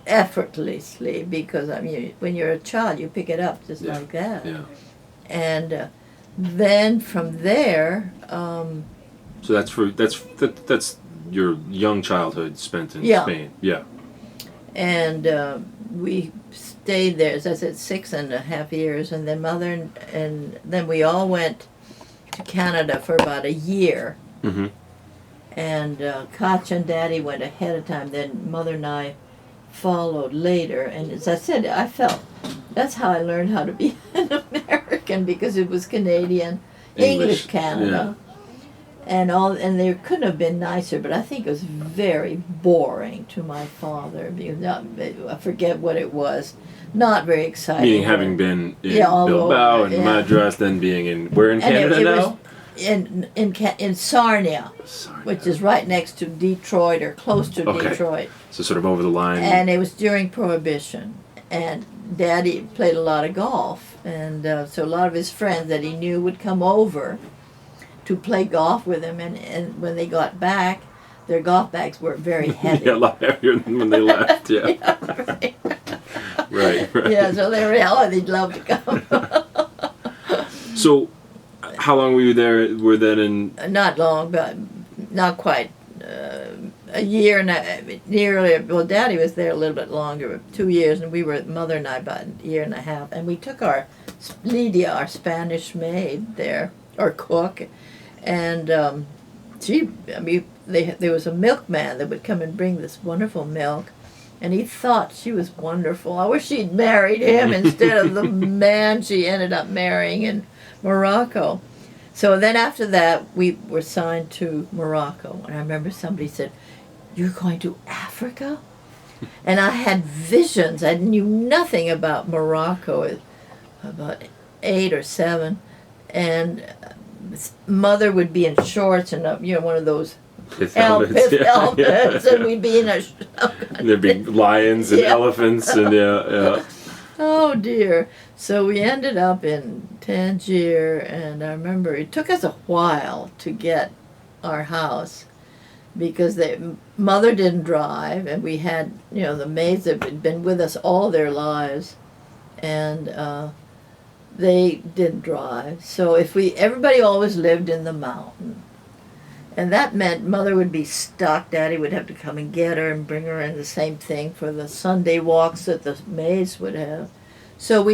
effortlessly, because I mean, when you're a child, you pick it up just like that. Yeah. And then from there, So that's your young childhood spent in Yeah. Spain. Yeah. and we stayed there, as I said, 6.5 years, and then mother and then we all went to Canada for about a year. Mm-hmm. And Koch and Daddy went ahead of time. Then Mother and I followed later. And as I said, I felt that's how I learned how to be an American, because it was Canadian, English Canada, and they couldn't have been nicer. But I think it was very boring to my father, because I forget what it was. Not very exciting. Meaning having been in all Bilbao over, and Madras, then being in where in Canada it now? was in Sarnia, which is right next to Detroit, or close to Detroit. So sort of over the line. And it was during Prohibition, and Daddy played a lot of golf, and so a lot of his friends that he knew would come over to play golf with him, and when they got back, their golf bags were very heavy. Yeah, a lot heavier than when they left. Yeah. Yeah, right. Right. Yeah, so they were, they'd love to come. So, how long were you there? Were then in? Not long, but not quite. A year and nearly. Well, Daddy was there a little bit longer, 2 years, and we were, Mother and I, about a year and a half. And we took our Lydia, our Spanish maid, there, or cook, and there was a milkman that would come and bring this wonderful milk, and he thought she was wonderful. I wish she'd married him instead of the man she ended up marrying in Morocco. So then after that, we were signed to Morocco. And I remember somebody said, "You're going to Africa?" And I had visions. I knew nothing about Morocco, about 8 or 7. And Mother would be in shorts and, one of those Pith helmets, helmets, and we'd be in a... And there'd be lions and elephants and yeah. Oh dear. So we ended up in Tangier, and I remember it took us a while to get our house, because Mother didn't drive, and we had, the maids that had been with us all their lives, and they didn't drive. So everybody always lived in the mountain. And that meant Mother would be stuck. Daddy would have to come and get her and bring her in, the same thing for the Sunday walks that the maids would have. So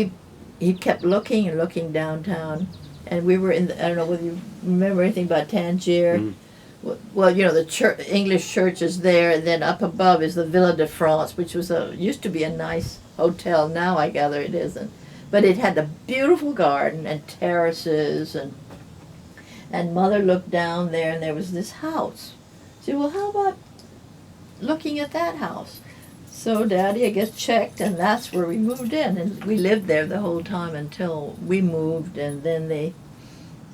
he kept looking and looking downtown. And we were I don't know whether you remember anything about Tangier. Mm-hmm. Well, the English church is there, and then up above is the Villa de France, which was used to be a nice hotel. Now I gather it isn't. But it had a beautiful garden and terraces, and Mother looked down there, and there was this house. She said, "Well, how about looking at that house?" So Daddy, I guess, checked, and that's where we moved in. And we lived there the whole time until we moved, and then they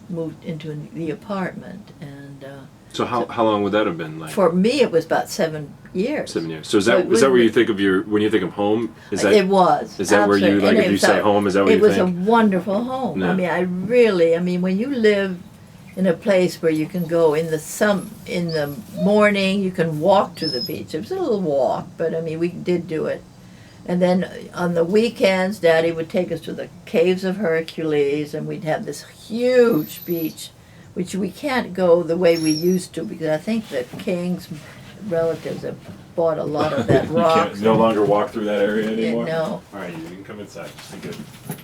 moved into the apartment. And so how long would that have been like? For me, it was about 7 years. 7 years. So is that where you think of when you think of home? Is that it was? Is that absolutely. where you, like, if you say home, is that what you think? It was a wonderful home. No. I mean, when you live in a place where you can go in the morning, you can walk to the beach. It was a little walk, but we did do it. And then on the weekends, Daddy would take us to the Caves of Hercules, and we'd have this huge beach, which we can't go the way we used to, because I think the king's relatives have bought a lot of that rock. You can't no longer walk through that area anymore? No. All right, you can come inside. Just be good.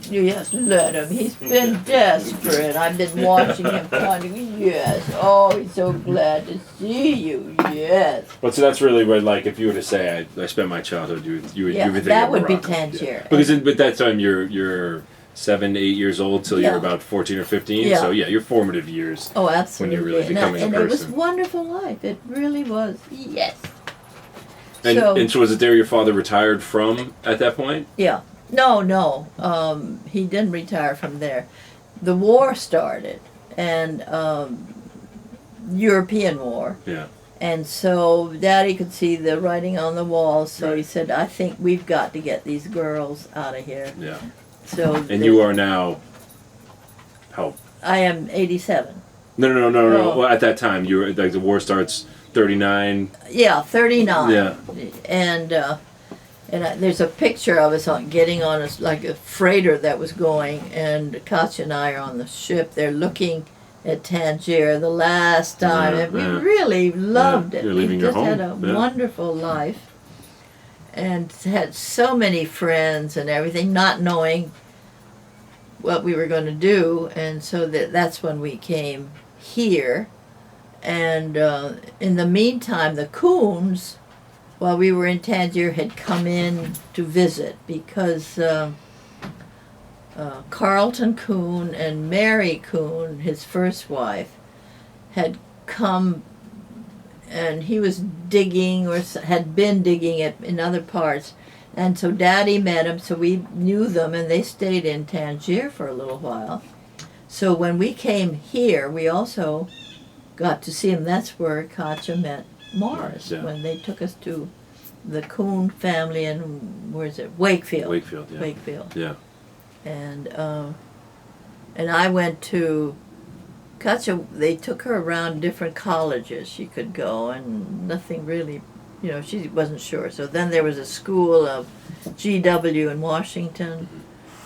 You just let him. He's been desperate. I've been watching him yes. Oh, he's so glad to see you. Yes. Well, so that's really where, like, if you were to say, I spent my childhood, you would think that of would be Morocco. Tangier. Yeah. Because at that time you're 7, 8 years old till you're about 14 or 15. Yeah. So your formative years. Oh, absolutely. When you're really becoming a person. And it was wonderful life. It really was. Yes. And so was it there your father retired from at that point? Yeah. No. He didn't retire from there. The war started, and European war. Yeah. And so Daddy could see the writing on the wall, so He said, "I think we've got to get these girls out of here." Yeah. So. And you are now how? I am 87. No. Well, at that time, you were, like, the war starts 39. Yeah, 39. Yeah. And And there's a picture of us getting on like a freighter that was going, and Katya and I are on the ship. They're looking at Tangier the last time, and we really loved it. You're leaving We your just had home. a wonderful life, and had so many friends and everything, not knowing what we were going to do, and so that's when we came here. And in the meantime, the Coons, while we were in Tangier, had come in to visit because Carlton Coon and Mary Coon, his first wife, had come, and he was digging or had been digging it in other parts. And so Daddy met them, so we knew them, and they stayed in Tangier for a little while. So when we came here, we also got to see him. That's where Katya met Morris, when they took us to the Coon family in, where is it, Wakefield. Wakefield. Yeah. And I went to Katya. They took her around different colleges she could go, and nothing really, she wasn't sure. So then there was a school of GW in Washington.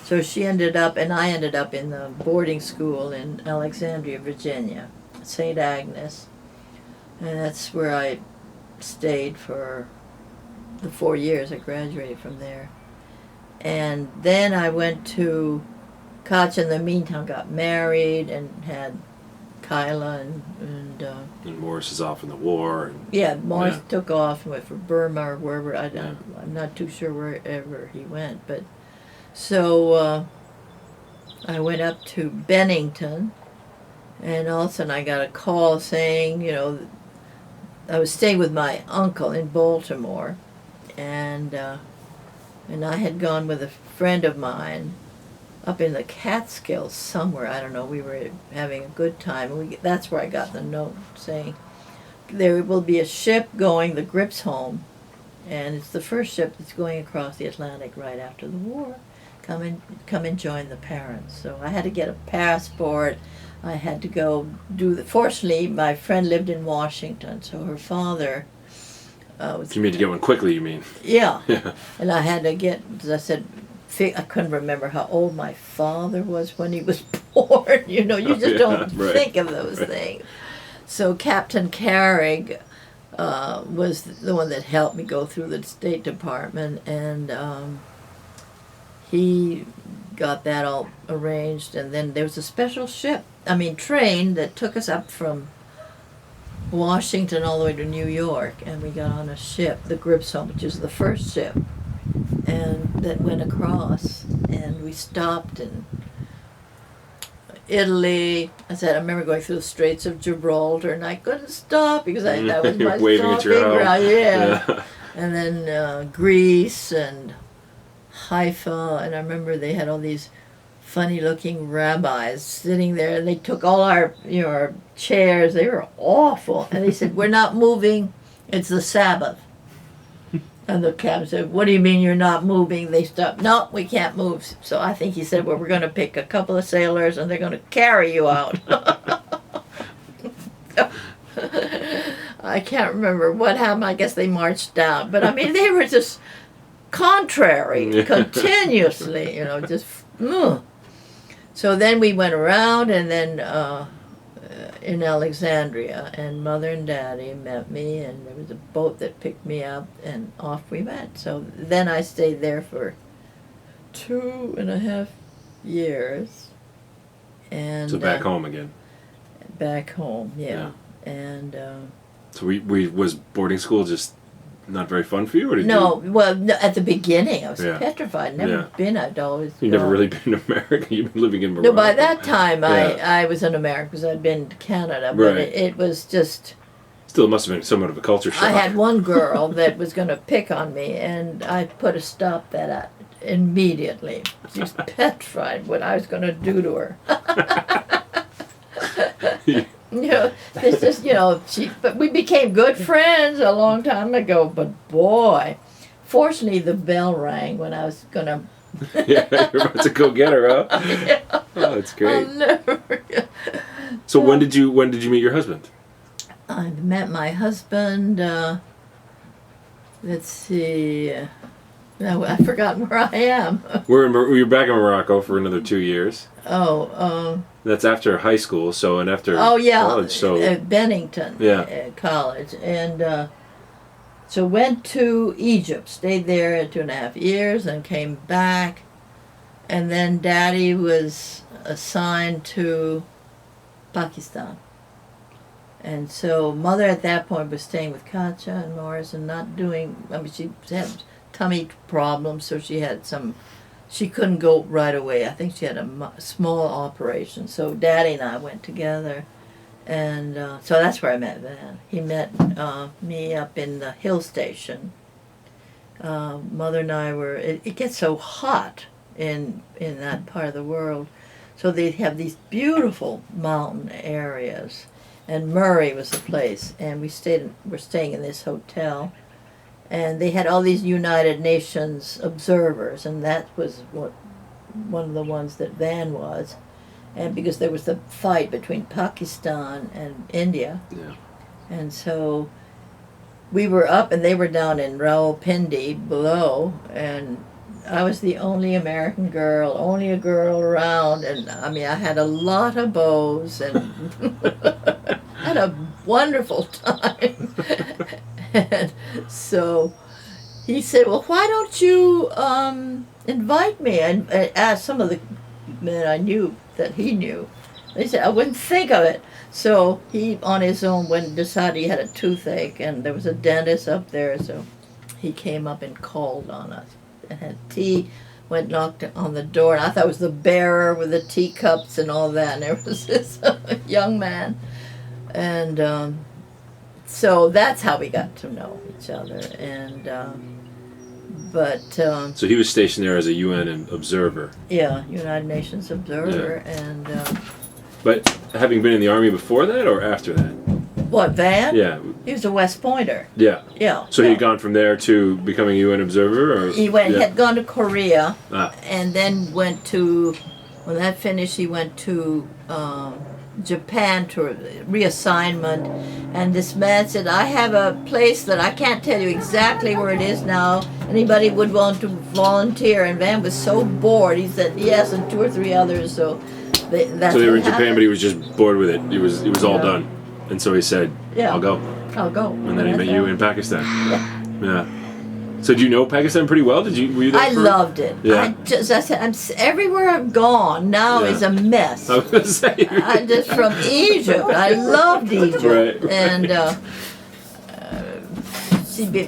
So she ended up, and I ended up in the boarding school in Alexandria, Virginia, St. Agnes. And that's where I stayed for the 4 years. I graduated from there. And then I went to Katya. In the meantime, got married and had Kyla, and Morris is off in the war. Morris took off and went for Burma or wherever. I'm not too sure wherever he went. But so I went up to Bennington, and all of a sudden I got a call saying, I was staying with my uncle in Baltimore, and I had gone with a friend of mine up in the Catskills somewhere. I don't know. We were having a good time. That's where I got the note saying there will be a ship going, the Rexhame, and it's the first ship that's going across the Atlantic right after the war. Come and join the parents. So I had to get a passport. I had to go fortunately, my friend lived in Washington, so her father was... You mean to get one quickly, you mean? Yeah. And I had to get, as I said, I couldn't remember how old my father was when he was born. You just don't think of those things. So Captain Carrig was the one that helped me go through the State Department, and he got that all arranged. And then there was a special train that took us up from Washington all the way to New York, and we got on a ship, the Rexhame, which is the first ship, and that went across, and we stopped in Italy. I remember going through the Straits of Gibraltar, and I couldn't stop because that was my waving at your ground. Yeah. And then Greece and Haifa, and I remember they had all these funny-looking rabbis sitting there, and they took all our chairs. They were awful, and they said, "We're not moving. It's the Sabbath." And the captain said, "What do you mean you're not moving?" They stopped. "No, we can't move." So I think he said, "Well, we're going to pick a couple of sailors, and they're going to carry you out." I can't remember what happened. I guess they marched down, but they were just contrary continuously. Just. So then we went around, and then in Alexandria, and Mother and Daddy met me, and there was a boat that picked me up, and off we went. So then I stayed there for 2.5 years. And so back home again. Back home, yeah. And so was boarding school just not very fun for you, or did no, at the beginning I was petrified. Never been. I'd always... You've never really been to America? You've been living in Morocco? No, by that time I was in America because I'd been to Canada, but it was just... Still, it must have been somewhat of a culture shock. I had one girl that was going to pick on me, and I put a stop to that immediately. She was petrified what I was going to do to her. This is, but we became good friends a long time ago, but boy, fortunately the bell rang when I was going to... You're about to go get her, huh? Yeah. Oh, that's great. I'll never forget. So when did you meet your husband? I met my husband, let's see, Now I've forgotten where I am. We were back in Morocco for another 2 years. Oh, That's after high school, and after oh yeah, college. So at Bennington College, and so went to Egypt, stayed there 2.5 years, and came back, and then Daddy was assigned to Pakistan. And so Mother at that point was staying with Katja and Morris and not doing, I mean, she had tummy problems, so she couldn't go right away. I think she had a small operation. So Daddy and I went together. And so that's where I met Van. He met me up in the hill station. Mother and I were, it gets so hot in that part of the world. So they have these beautiful mountain areas. And Murray was the place. And we're staying in this hotel. And they had all these United Nations observers. And that was one of the ones that Van was. And because there was the fight between Pakistan and India. Yeah. And so we were up and they were down in Rawalpindi below, and I was the only American girl, only a girl around, and I mean I had a lot of beaux and had a wonderful time. And so he said, well, why don't you invite me? And I asked some of the men I knew that he knew. They said, I wouldn't think of it. So he, on his own, decided he had a toothache, and there was a dentist up there, so he came up and called on us and had tea, went knocked on the door, and I thought it was the bearer with the teacups and all that, and there was this young man. And so that's how we got to know each other. And so he was stationed there as a UN observer. Yeah, United Nations observer. Yeah. And but having been in the Army before that or after that? What, Van? Yeah. He was a West Pointer. Yeah. Yeah. So he had gone from there to becoming a UN observer? Or? He had gone to Korea, and then went to, when that finished, he went to Japan to reassignment, and this man said, I have a place that I can't tell you exactly where it is now. Anybody would want to volunteer? And Van was so bored. He said yes, and 2 or 3 others. So they were in Japan, but he was just bored with it. It was all done, and so he said, "I'll go." And then he met you in Pakistan. Yeah. So do you know Pakistan pretty well? Were you there? I loved it. Yeah. I said, everywhere I've gone now is a mess. I was gonna say. I just from Egypt. I loved Egypt. Right. And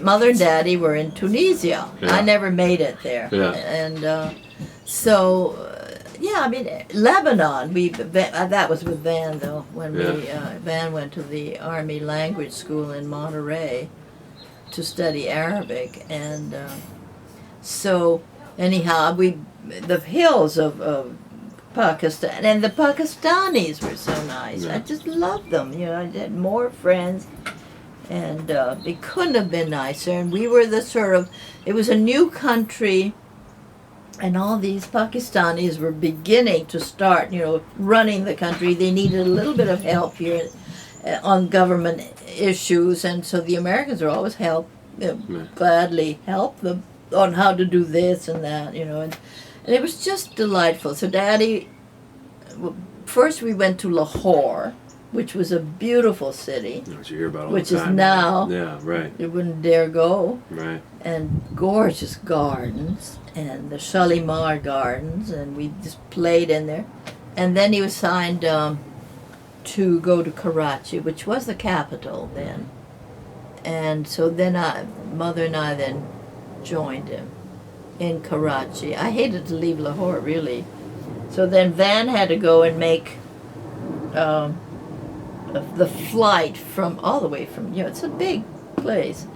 Mother and Daddy were in Tunisia. Yeah. I never made it there. Yeah. And so, I mean, Lebanon. That was with Van though. When Van went to the Army Language School in Monterey to study Arabic, and so anyhow, the hills of Pakistan, and the Pakistanis were so nice. I just loved them. I had more friends, and they couldn't have been nicer. And we were it was a new country, and all these Pakistanis were beginning to start, running the country. They needed a little bit of help here on government issues, and so the Americans are always gladly help them on how to do this and that, and it was just delightful. So Daddy, first we went to Lahore, which was a beautiful city, Which you hear about all which the is time. now, right. you wouldn't dare go, Right. and gorgeous gardens, and the Shalimar Gardens, and we just played in there. And then he was signed to go to Karachi, which was the capital then. And so then Mother and I then joined him in Karachi. I hated to leave Lahore, really. So then Van had to go and make the flight all the way from, it's a big place.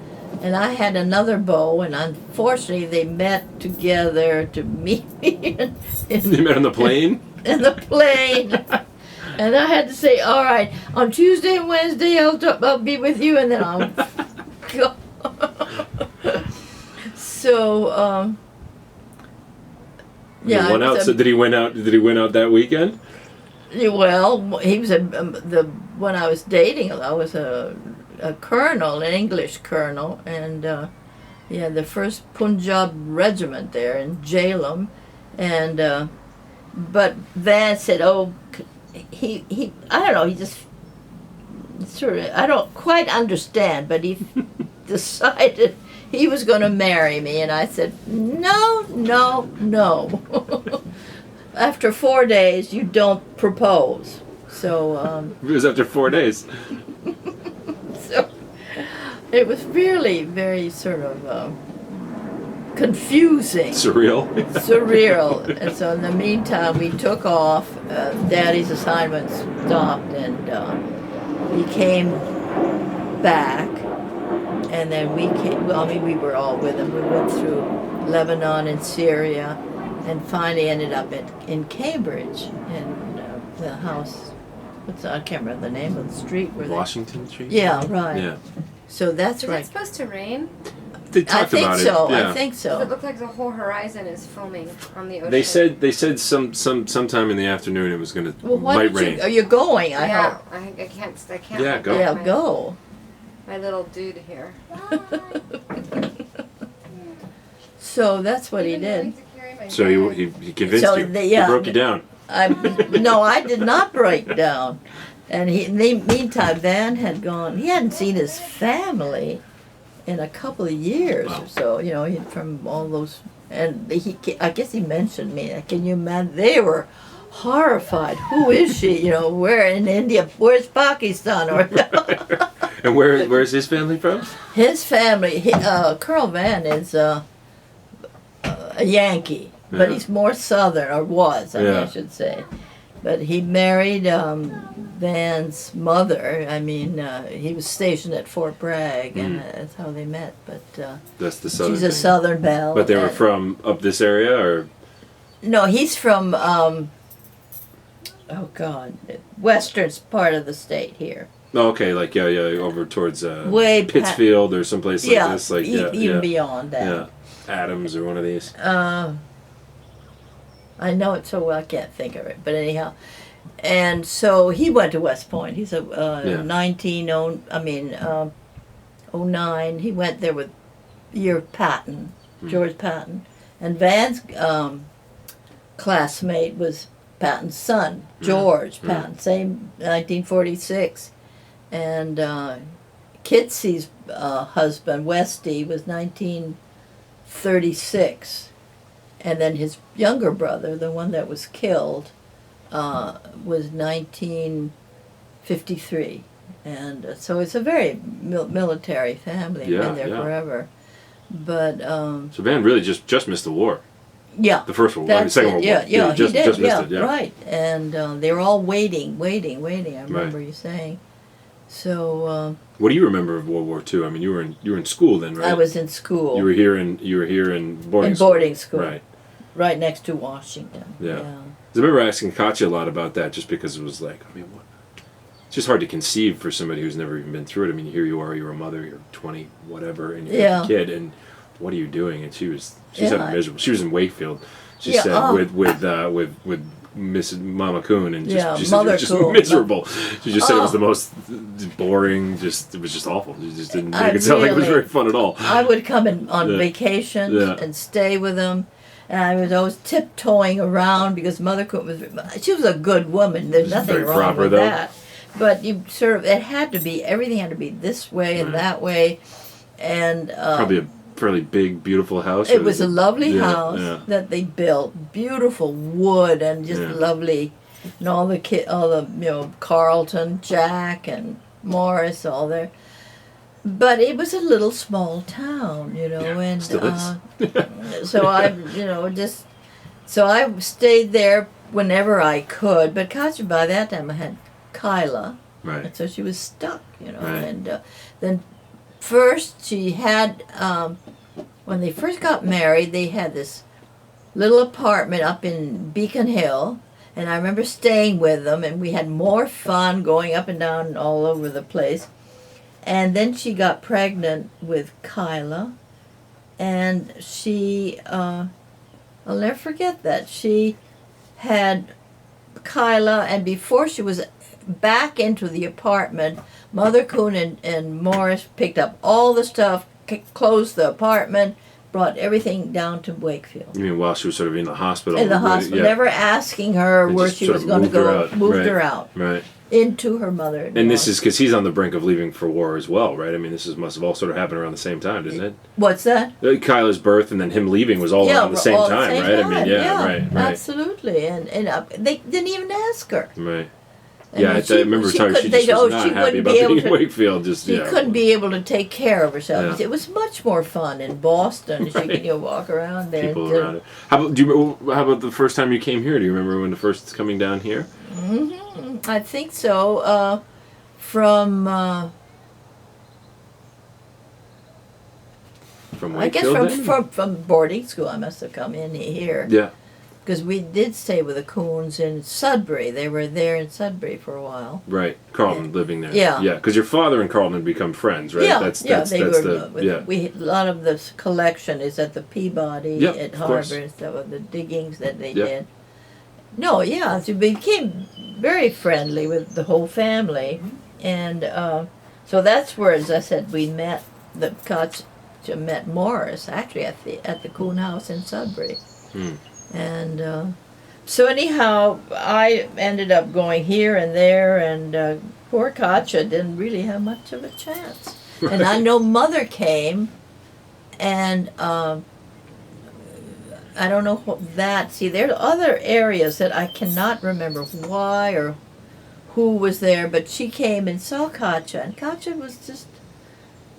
And I had another beau, and unfortunately they met together to meet me. You met on the plane? In the plane. And I had to say, all right, on Tuesday and Wednesday I'll be with you, and then I'll go. So, So did he win out? Did he win out that weekend? Well, he was when I was dating, I was a colonel, an English colonel, and He had the first Punjab regiment there in Jhelum, and but Van said, "Oh, he I don't know, he just sort of, I don't quite understand, but he decided he was going to marry me," and I said, "No, no, no." After 4 days, you don't propose. So it was after 4 days. so it was really very sort of confusing. Surreal. Surreal. And so in the meantime, we took off. Daddy's assignment stopped, and he came back. And then we came, well, I mean, we were all with him. We went through Lebanon and Syria, and finally ended up in Cambridge, in the house. I can't remember the name of the street. Washington Street? Yeah, right. Yeah. So that's right. Is it supposed to rain? They talked about it. I think so. It looked like the whole horizon is foaming on the ocean. They said sometime in the afternoon it was gonna might rain. Are you going? I yeah, hope. I can't. Yeah, go. Yeah, go. My little dude here. So that's what he did. So he convinced you. He broke you down. No, I did not break down. And in the meantime, Van had gone. He hadn't seen his family in a couple of years or so. You know, from all those. And I guess he mentioned me. Can you imagine? They were horrified. Who is she? You know, where in India? Where's Pakistan? Or and where's his family from? His family. Colonel Van is a Yankee. But he's more Southern, or was, I should say. But he married Van's mother. I mean, he was stationed at Fort Bragg, and that's how they met. But that's the Southern. She's a Southern belle. But they were from up this area, or? No, he's from, western part of the state here. Oh, okay, like over towards Pittsfield or someplace like this, like even beyond that. Yeah, Adams or one of these. I know it so well, I can't think of it. But anyhow, and so he went to West Point. He's a 09. He went there with Patton, George Patton, and Van's classmate was Patton's son, George Patton, same 1946, and Kitsy's husband Westy was 1936. And then his younger brother, the one that was killed, was 1953. And so it's a very military family. Been there forever. But so Van really just missed the war. Yeah. The First World War. The Second World War. Yeah, he did. Just missed it, right. And they were all waiting. I remember you saying. So. What do you remember of World War II? I mean, you were in school then, right? I was in school. You were here in boarding school. Boarding school. Right. Right next to Washington. Yeah. I remember asking Katya a lot about that, just because it was like, I mean, it's just hard to conceive for somebody who's never even been through it. I mean, here you are, you're a mother, you're 20, whatever, and you're a kid, and what are you doing? And she's having miserable. She was in Wakefield. She said with Mrs. Mama Coon, and she said it was just miserable. She just said it was the most boring. It was just awful. She just didn't make it sound like it was very fun at all. I would come on vacation and stay with them. And I was always tiptoeing around because Mother Coon she was a good woman. There's nothing wrong with that. But everything had to be this way and that way. And probably a fairly big, beautiful house. It was a lovely house that they built. Beautiful wood and just lovely. And all the Carlton, Jack and Morris, all there. But it was a little small town, and still is. so I stayed there whenever I could. But Katya, by that time, I had Kyla, right? And so she was stuck, Right. And then first she had when they first got married, they had this little apartment up in Beacon Hill, and I remember staying with them, and we had more fun going up and down all over the place. And then she got pregnant with Kyla, and she, I'll never forget that. She had Kyla, and before she was back into the apartment, Mother Coon and Morris picked up all the stuff, closed the apartment, brought everything down to Wakefield. You mean while she was sort of in the hospital? In the hospital, never asking her And where just she sort was of going to moved her go. out. Moved Right. her out Right. into her mother. And this is because he's on the brink of leaving for war as well, right? I mean, must have all sort of happened around the same time, didn't it? What's that? Kyla's birth and then him leaving was all around the same all time, the same right? time. I mean, yeah, right. Absolutely, and they didn't even ask her. Right. And Yeah, I remember she just was not happy about being in Wakefield. She couldn't be able to take care of herself. Yeah. It was much more fun in Boston. Right. She could walk around there. People around it. How about the first time you came here? Do you remember when the first coming down here? Mm-hmm. I think so. From I guess Wakefield, from boarding school, I must have come in here. Yeah. Because we did stay with the Coons in Sudbury. They were there in Sudbury for a while. Right, Carlton living there. Yeah. Yeah, because your father and Carlton had become friends, right? Yeah, They were. A lot of the collection is at the Peabody at Harvard. So the diggings that they did. No, yeah, so we became very friendly with the whole family, and so that's where, as I said, we met the Koch met Morris actually at the Coon House in Sudbury. Hmm. And so anyhow, I ended up going here and there, and poor Katja didn't really have much of a chance. Right. And I know Mother came, and I don't know what that. See, there are other areas that I cannot remember why or who was there, but she came and saw Katja, and Katja was just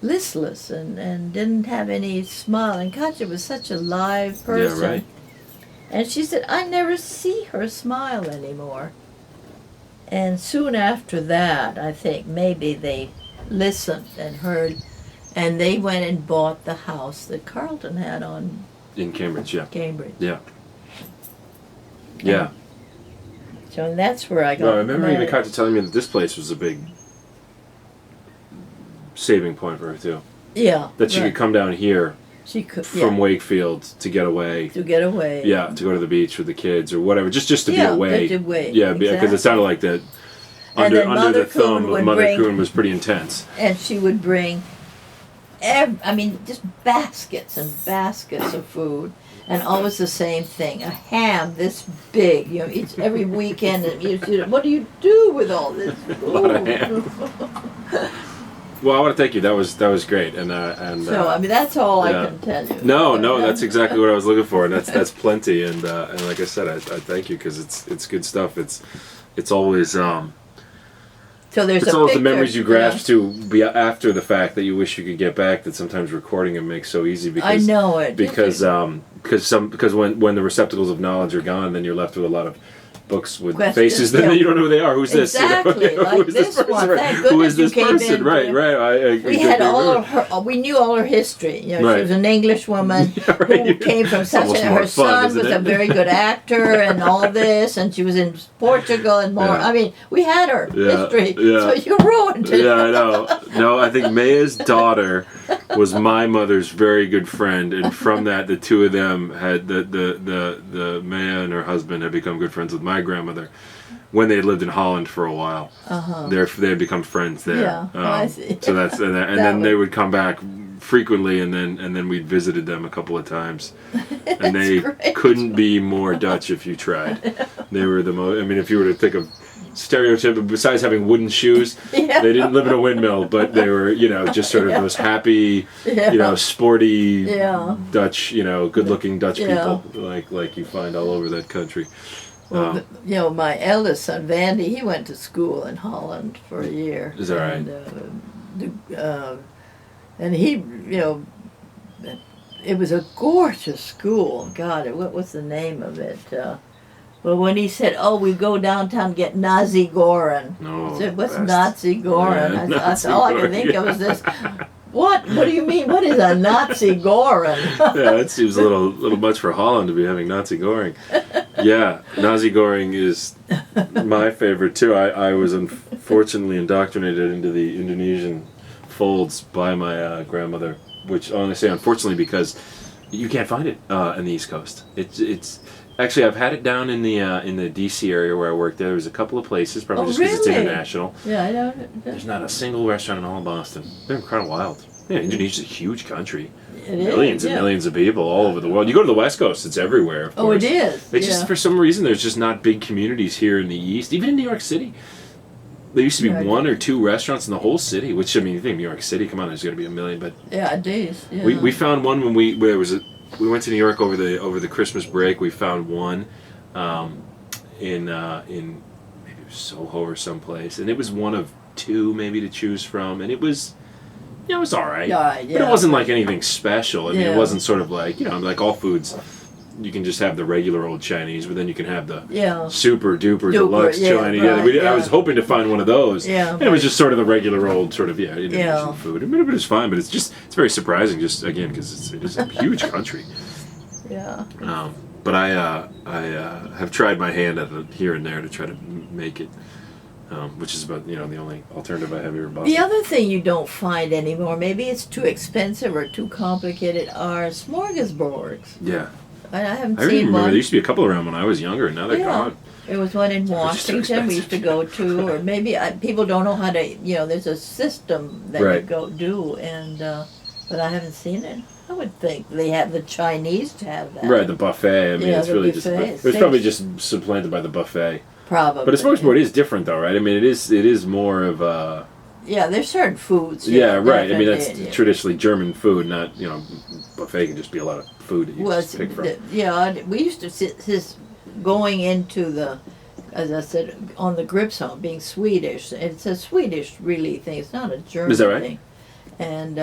listless and didn't have any smile. And Katja was such a live person. Yeah, right. And she said, I never see her smile anymore. And soon after that, I think maybe they listened and heard, and they went and bought the house that Carlton had on in Cambridge, yeah. Cambridge. Yeah. Yeah. So and that's where I got No, I remember even married. Katja telling me that this place was a big saving point for her too. Yeah. That she could come down here She could from Wakefield to get away. to get away. Yeah, to go to the beach with the kids or whatever, just to be away. To away. Yeah, because it sounded like that. And then Under Mother the thumb Coon of would Mother bring- Coon was pretty intense. And she would bring, just baskets and baskets of food, and always the same thing: a ham this big. Each every weekend. And what do you do with all this food? A lot of ham. Well, I want to thank you. That was great, and So that's all I yeah. can tell you. No, that's exactly what I was looking for, and that's plenty. And like I said, I thank you because it's good stuff. It's always So there's it's a always picture, the memories you grasp to be after the fact that you wish you could get back. That sometimes recording them makes so easy because I know it because when the receptacles of knowledge are gone, then you're left with a lot of books with Questions, faces that you don't know who they are. Who's Exactly, this? like Who is this person? one. Right. Thank Who goodness is this you came person? in Right. I We had all of her. We knew all her history. She Right. was an English woman Yeah, right. who came from It's such. almost Her more fun, son isn't was it? a very good actor and all this, and she was in Portugal and more. Yeah. I mean, we had her history, yeah. so you ruined it. Yeah, I know. No, I think Maya's daughter was my mother's very good friend, and from that, the two of them had the Maya and her husband had become good friends with my grandmother when they had lived in Holland for a while. They had become friends there. Yeah, I see. So that's and then they would come back frequently, and then we'd visited them a couple of times, and they great. couldn't be more Dutch if you tried. They were the most. I mean, if you were to think of stereotype, besides having wooden shoes, Yeah. they didn't live in a windmill, but they were, just sort of those happy, sporty Dutch, good-looking Dutch people, like you find all over that country. Well, my eldest son, Vandy, he went to school in Holland for a year. Is that right? And he, it was a gorgeous school. God, what was the name of it? But when he said, we go downtown and get Nazi Goren. No, I said, what's best. Nazi Goren? Yeah, That's Nazi all I Goren, could think of yeah. was this. What do you mean? What is a Nazi Goren? Yeah, that seems a little much for Holland to be having Nazi Goring. Yeah, Nazi Goring is my favorite too. I was unfortunately indoctrinated into the Indonesian folds by my grandmother, which I only say unfortunately because you can't find it in the East Coast. It's actually I've had it down in the D.C. area where I worked. There was a couple of places, probably just because it's really? international. Yeah, I don't. There's not a single restaurant in all of Boston. They're kind of wild. Yeah, Indonesia's a huge country. It is, Millions and millions of people all over the world. You go to the West Coast, it's everywhere, of course. Oh, it is. It's just, for some reason, there's just not big communities here in the East. Even in New York City. There used to be one or two restaurants in the whole city, which, I mean, you think New York City, come on, there's got to be a million, but... Yeah, days. Yeah. We found one when we went to New York over the Christmas break. We found one in maybe it was Soho or someplace, and it was one of two maybe to choose from, and it was... Yeah, it was all right. Yeah. But it wasn't like anything special. I mean, Yeah. it wasn't sort of like, like all foods, you can just have the regular old Chinese, but then you can have the super duper deluxe Chinese. Right, I was hoping to find one of those. Yeah. And it was just sort of the regular old sort of, Indonesian Yeah. food. I mean, it was fine, but it's very surprising just, again, because it is a huge country. Yeah. But I have tried my hand at it here and there to try to make it. Which is about the only alternative I have here in Boston. The other thing you don't find anymore, maybe it's too expensive or too complicated, are smorgasbords. Yeah. I haven't I really seen remember one. there used to be a couple around when I was younger, and now they're gone. There was one in just too Washington we used to go to, or maybe people don't know how to. There's a system that you go do, and but I haven't seen it. I would think they have the Chinese to have that. Right, the buffet. I mean, it's the really buffet. just. It was probably just supplanted by the buffet. Probably. But a smorgasbord is different, though, right? I mean, it is more of a. Yeah, there's certain foods. Yeah, right. I mean, definitely, that's traditionally German food, not buffet can just be a lot of food that you just pick from. We used to sit going into the, as I said, on the Rexhame, being Swedish. It's a Swedish really thing. It's not a German Is that right? thing. And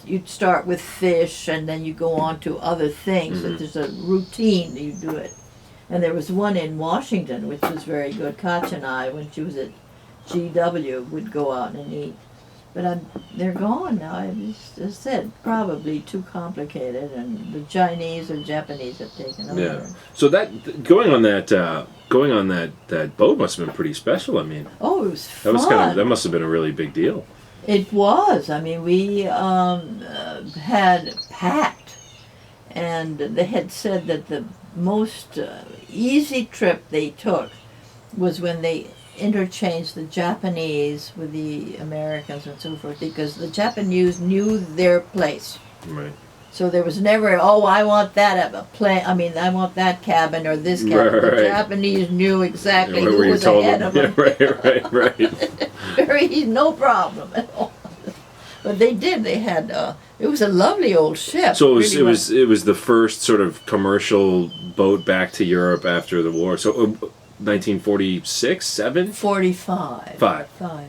you'd start with fish, and then you go on to other things. Mm-hmm. There's a routine that you do it. And there was one in Washington, which was very good. Katja and I, when she was at GW, would go out and eat. But they're gone now. I just said probably too complicated, and the Chinese or Japanese have taken over. Yeah. So going on that boat must have been pretty special. I mean, Oh, it was fun. that must have been a really big deal. It was. I mean, we had packed, and they had said that the most easy trip they took was when they interchanged the Japanese with the Americans and so forth, because the Japanese knew their place. Right. So there was never, I want that I want that cabin or this cabin. Right. The Japanese knew exactly who you was told ahead them. of them. Yeah, right. Very, no problem at all. But they did. They had. It was a lovely old ship. So it was the first sort of commercial boat back to Europe after the war. So 1946, 7? 45. 5. Yeah.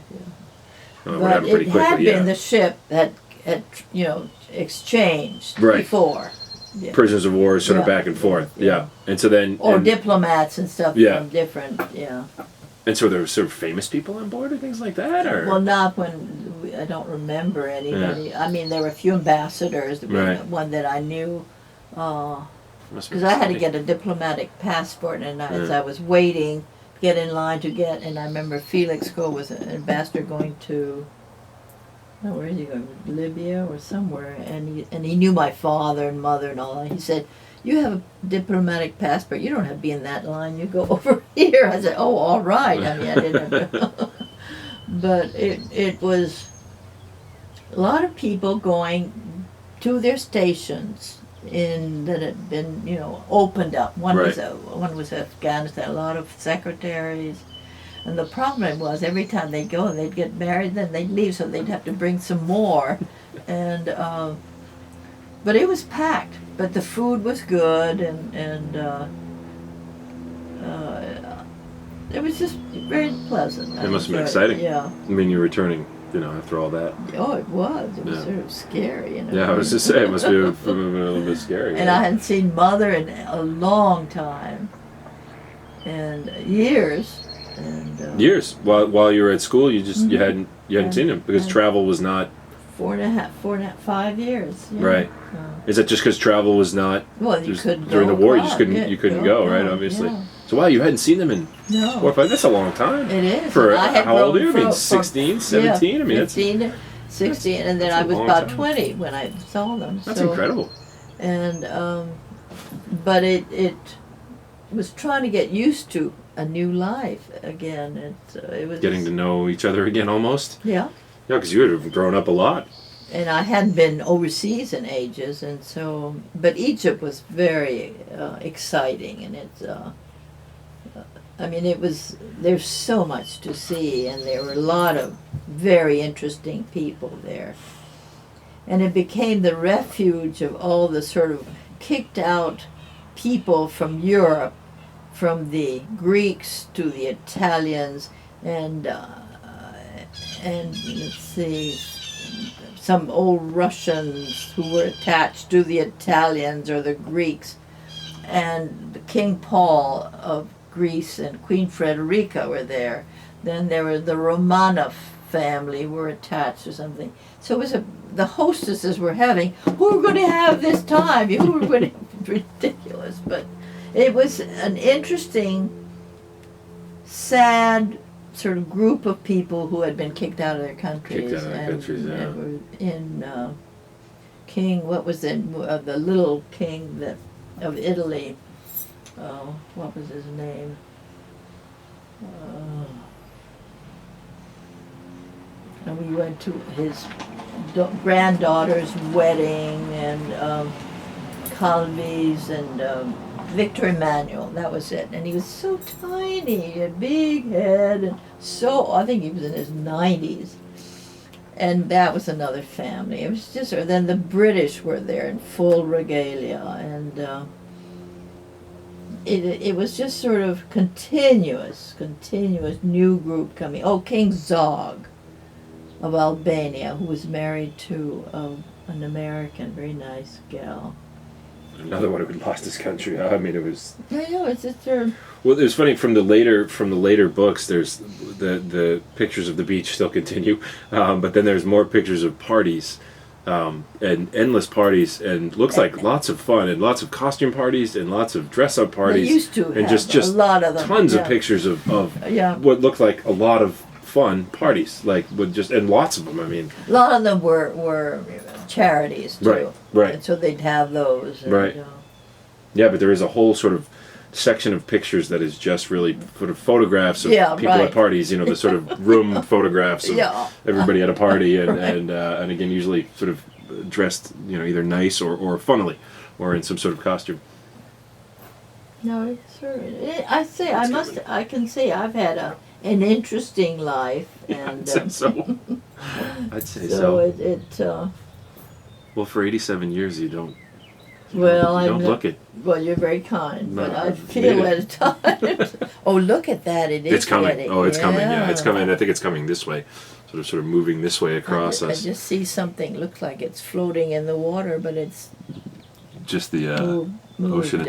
Oh, But it had been the ship that had exchanged before. Yeah. Prisoners of war, sort of back and forth. Yeah. And so then. Or diplomats and stuff from different. And so there were sort of famous people on board or things like that, or. Well, not when I don't remember anybody. I mean, there were a few ambassadors. One that I knew. Because I had to get a diplomatic passport, and as I was waiting, get in line to get, and I remember Felix Cole was an ambassador going to, where is he going, Libya or somewhere, and he knew my father and mother and all that. He said, "You have a diplomatic passport, you don't have to be in that line, you go over here." I said, "Oh, all right." I mean, I didn't have to. But it was a lot of people going to their stations that had been, opened up. One was Afghanistan. A lot of secretaries, and the problem was every time they'd go, they'd get married, then they'd leave, so they'd have to bring some more, and but it was packed. But the food was good, and it was just very pleasant. It must have been exciting. Yeah. I mean, you're returning. After all that. Oh, it was. It was sort of scary. Yeah, I was just saying, it must be a little bit scary. And I hadn't seen Mother in a long time, and years. And years. While you were at school, you just you hadn't seen him because travel was not. 5 years. Yeah. Right. Is that just because travel was not? Well, you couldn't during go the war. across. You couldn't go, right? Obviously. Yeah. So wow, you hadn't seen them in 4 or 5. That's a long time. It is. For how old are you? I mean, 16, 17. Yeah, I mean, 15, 16, and then I was about 20 when I saw them. That's incredible. And but it was trying to get used to a new life again. It was getting to know each other again, almost. Yeah. Yeah, because you would have grown up a lot. And I hadn't been overseas in ages, and so, but Egypt was very exciting, and I mean, there's so much to see, and there were a lot of very interesting people there. And it became the refuge of all the sort of kicked out people from Europe, from the Greeks to the Italians, and let's see, some old Russians who were attached to the Italians or the Greeks, and King Paul of Greece and Queen Frederica were there. Then there were the Romanov family were attached or something. So it was the hostesses were having, who are going to have this time? Who were going to, ridiculous. But it was an interesting, sad sort of group of people who had been kicked out of their countries. Kicked out of their countries, yeah. And were in King, what was it, the little king that of Italy. Oh, what was his name? And we went to his granddaughter's wedding, and Calvi's, and Victor Emmanuel, that was it. And he was so tiny, he had a big head, and so, I think he was in his 90s. And that was another family. It was just, then the British were there in full regalia, and it was just sort of continuous new group coming. Oh, King Zog of Albania, who was married to an American, very nice gal. Another one who had lost his country. I mean, it was. I know, it's just sort of. Well, it was funny from the later books. There's the pictures of the beach still continue, but then there's more pictures of parties, and endless parties, and looks like lots of fun and lots of costume parties and lots of dress up parties. They used to and have just a lot of them. tons yeah. of pictures of Yeah. what looked like a lot of fun parties, like with just and lots of them. I mean, A lot of them were charities too. Right. And so they'd have those. And, Right. Yeah, but there is a whole sort of section of pictures that is just really sort of photographs of people right. at parties. You know, the sort of room photographs of Yeah. everybody at a party, and Right. and again, usually sort of dressed, you know, either nice or funnily, or in some sort of costume. No, it's sort of, I can say I've had an interesting life, and I'd say so. I'd say so so. Well, for 87 years, you don't. Well, you don't look it. Well, you're very kind, No, but I I've feel made at times. Oh, look at that! It is. It's coming. getting- Oh, it's coming. Yeah, it's coming. I think it's coming this way, sort of moving this way across I us. just see something. Looks like it's floating in the water, but it's Just the moved ocean it.